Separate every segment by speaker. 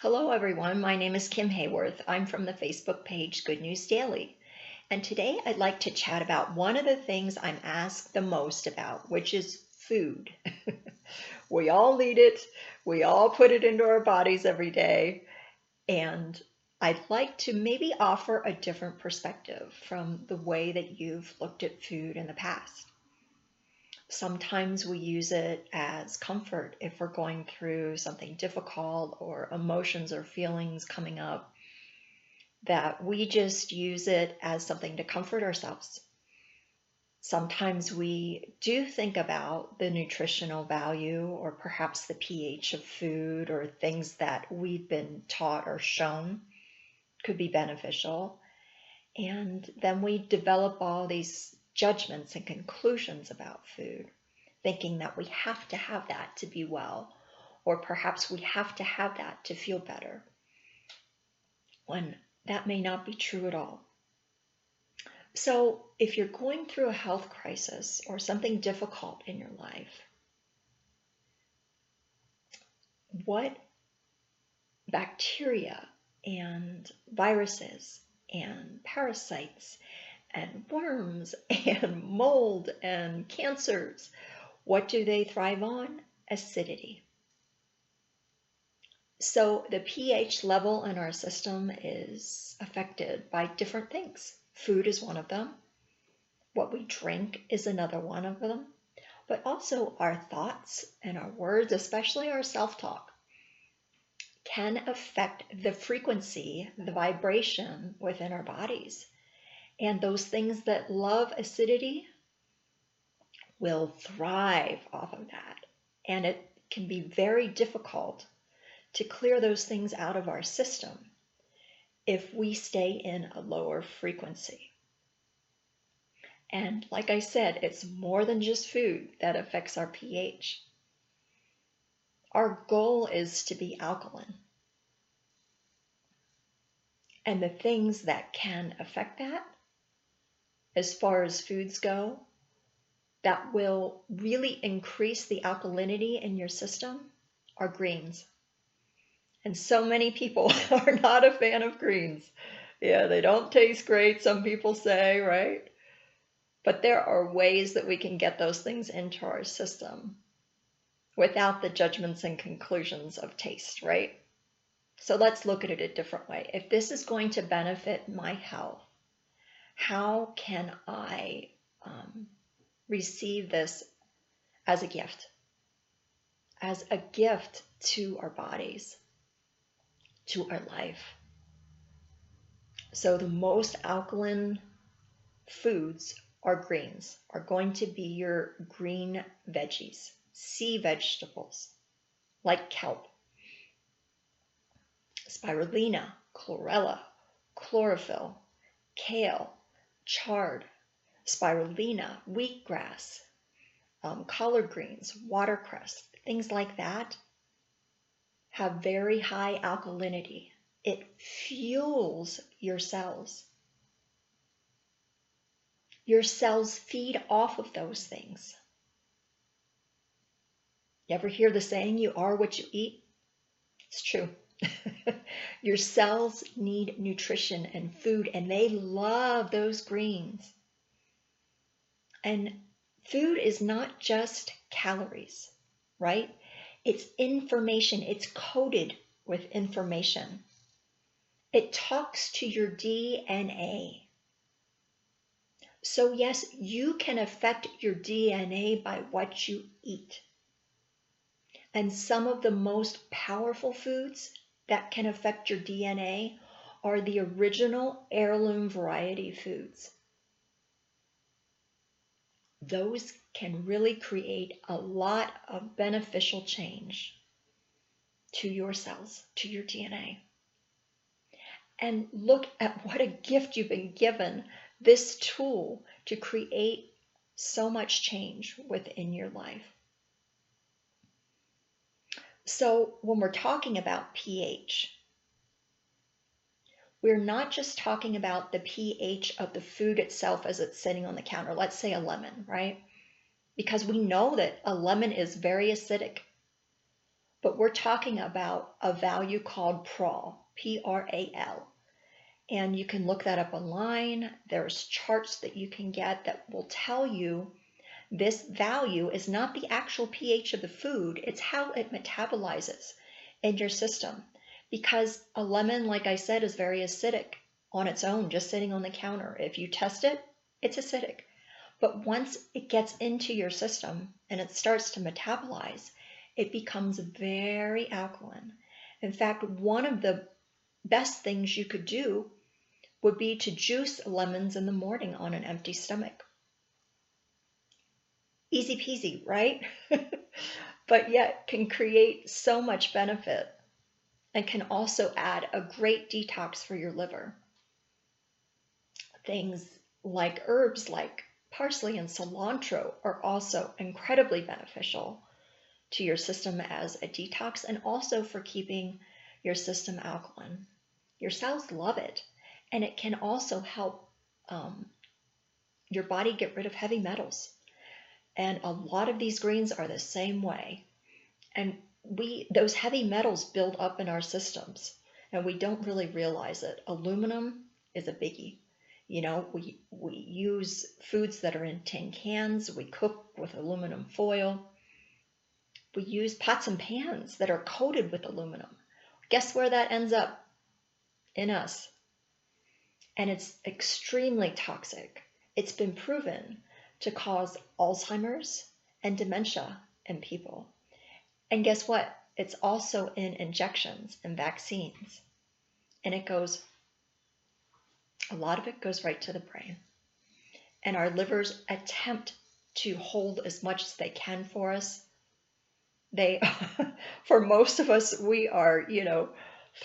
Speaker 1: Hello, everyone. My name is Kim Hayworth. I'm from the Facebook page Good News Daily. And today I'd like to chat about one of the things I'm asked the most about, which is food. We all need it. We all put it into our bodies every day. And I'd like to maybe offer a different perspective from the way that you've looked at food in the past. Sometimes we use it as comfort if we're going through something difficult or emotions or feelings coming up, that we just use it as something to comfort ourselves. Sometimes we do think about the nutritional value or perhaps the pH of food or things that we've been taught or shown could be beneficial. And then we develop all these judgments and conclusions about food, thinking that we have to have that to be well, or perhaps we have to have that to feel better, when that may not be true at all. So if you're going through a health crisis or something difficult in your life, what bacteria and viruses and parasites and worms and mold and cancers, what do they thrive on? Acidity. So the pH level in our system is affected by different things. Food is one of them. What we drink is another one of them. But also our thoughts and our words, especially our self-talk, can affect the frequency, the vibration within our bodies. And those things that love acidity will thrive off of that. And it can be very difficult to clear those things out of our system if we stay in a lower frequency. And like I said, it's more than just food that affects our pH. Our goal is to be alkaline. And the things that can affect that, as far as foods go, that will really increase the alkalinity in your system are greens. And so many people are not a fan of greens. Yeah, they don't taste great, some people say, right? But there are ways that we can get those things into our system without the judgments and conclusions of taste, right? So let's look at it a different way. If this is going to benefit my health, how can I receive this as a gift? As a gift to our bodies, to our life. So the most alkaline foods are greens, are going to be your green veggies, sea vegetables, like kelp, spirulina, chlorella, chlorophyll, kale, chard, spirulina, wheatgrass, collard greens, watercress, things like that have very high alkalinity. It fuels your cells. Your cells feed off of those things. You ever hear the saying, you are what you eat? It's true. Your cells need nutrition and food, and they love those greens. And food is not just calories, right? It's information. It's coded with information. It talks to your DNA. So yes, you can affect your DNA by what you eat. And some of the most powerful foods that can affect your DNA are the original heirloom variety foods. Those can really create a lot of beneficial change to your cells, to your DNA. And look at what a gift you've been given, this tool to create so much change within your life. So when we're talking about pH, we're not just talking about the pH of the food itself as it's sitting on the counter. Let's say a lemon, right? Because we know that a lemon is very acidic. but we're talking about a value called PRAL, P-R-A-L. And you can look that up online. There's charts that you can get that will tell you this value is not the actual pH of the food, it's how it metabolizes in your system. Because a lemon, like I said, is very acidic on its own, just sitting on the counter. If you test it, it's acidic. But once it gets into your system and it starts to metabolize, it becomes very alkaline. In fact, one of the best things you could do would be to juice lemons in the morning on an empty stomach. Easy peasy, right? But yet can create so much benefit and can also add a great detox for your liver. Things like herbs like parsley and cilantro are also incredibly beneficial to your system as a detox and also for keeping your system alkaline. Your cells love it, and it can also help your body get rid of heavy metals. And a lot of these greens are the same way. And those heavy metals build up in our systems, and we don't really realize it. Aluminum is a biggie. You know, we use foods that are in tin cans. We cook with aluminum foil. We use pots and pans that are coated with aluminum. Guess where that ends up? In us. And it's extremely toxic. It's been proven to cause Alzheimer's and dementia in people. And guess what? It's also in injections and vaccines. And a lot of it goes right to the brain. And our livers attempt to hold as much as they can for us. For most of us, we are,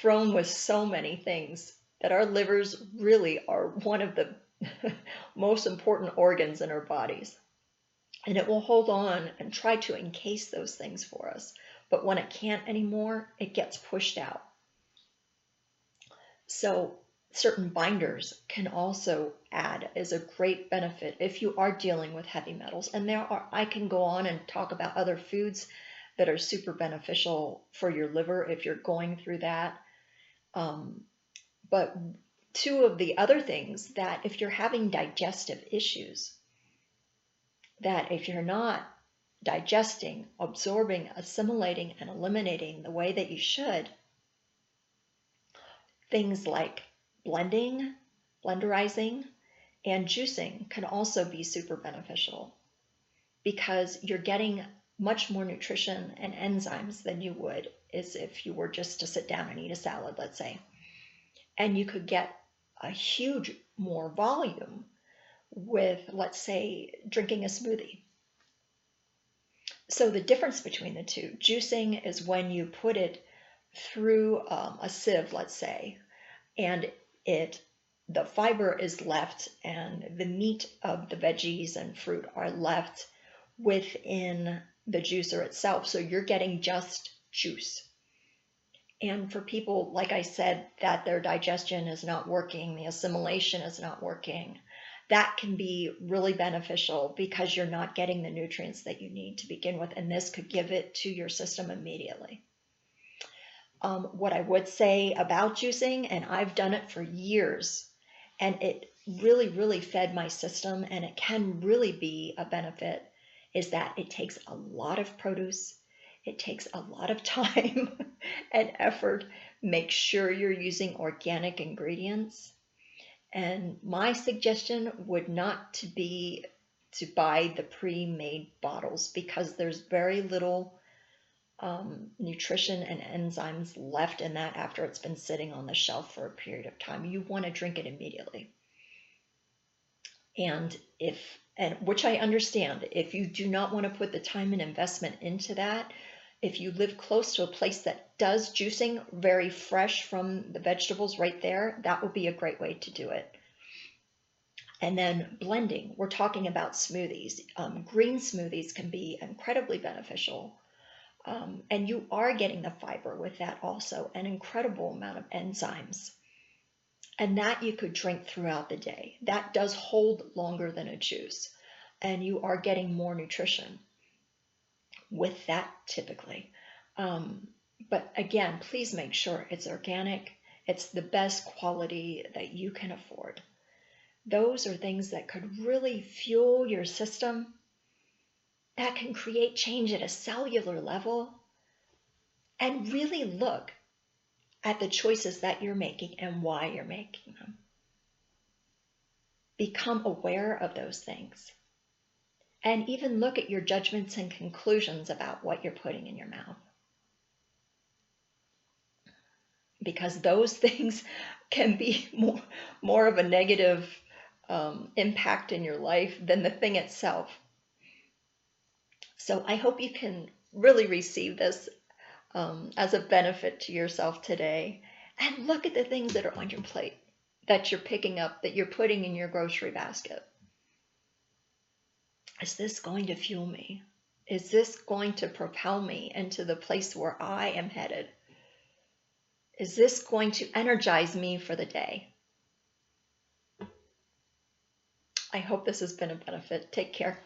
Speaker 1: thrown with so many things that our livers really are one of the most important organs in our bodies. And it will hold on and try to encase those things for us. But when it can't anymore, it gets pushed out. So certain binders can also add as a great benefit if you are dealing with heavy metals. And I can go on and talk about other foods that are super beneficial for your liver if you're going through that. But two of the other things that if you're having digestive issues, that if you're not digesting, absorbing, assimilating, and eliminating the way that you should, things like blending, blenderizing, and juicing can also be super beneficial because you're getting much more nutrition and enzymes than you would as if you were just to sit down and eat a salad, let's say. And you could get a huge more volume with, let's say, drinking a smoothie. So the difference between the two, juicing is when you put it through a sieve, let's say, and the fiber is left and the meat of the veggies and fruit are left within the juicer itself. So you're getting just juice. And for people, like I said, that their digestion is not working, the assimilation is not working, that can be really beneficial because you're not getting the nutrients that you need to begin with. And this could give it to your system immediately. What I would say about juicing, and I've done it for years, and it really, really fed my system, and it can really be a benefit, is that it takes a lot of produce. It takes a lot of time and effort. Make sure you're using organic ingredients. And my suggestion would not to be to buy the pre-made bottles because there's very little nutrition and enzymes left in that after it's been sitting on the shelf for a period of time. You want to drink it immediately. And which I understand, if you do not want to put the time and investment into that, if you live close to a place that does juicing very fresh from the vegetables right there, that would be a great way to do it. And then blending, we're talking about smoothies. Green smoothies can be incredibly beneficial. And you are getting the fiber with that also, an incredible amount of enzymes. And that you could drink throughout the day. That does hold longer than a juice. And you are getting more nutrition with that typically. But again, please make sure it's organic. It's the best quality that you can afford. Those are things that could really fuel your system, that can create change at a cellular level, and really look at the choices that you're making and why you're making them. Become aware of those things. And even look at your judgments and conclusions about what you're putting in your mouth. Because those things can be more of a negative impact in your life than the thing itself. So I hope you can really receive this as a benefit to yourself today. And look at the things that are on your plate, that you're picking up, that you're putting in your grocery basket. Is this going to fuel me? Is this going to propel me into the place where I am headed? Is this going to energize me for the day? I hope this has been a benefit. Take care.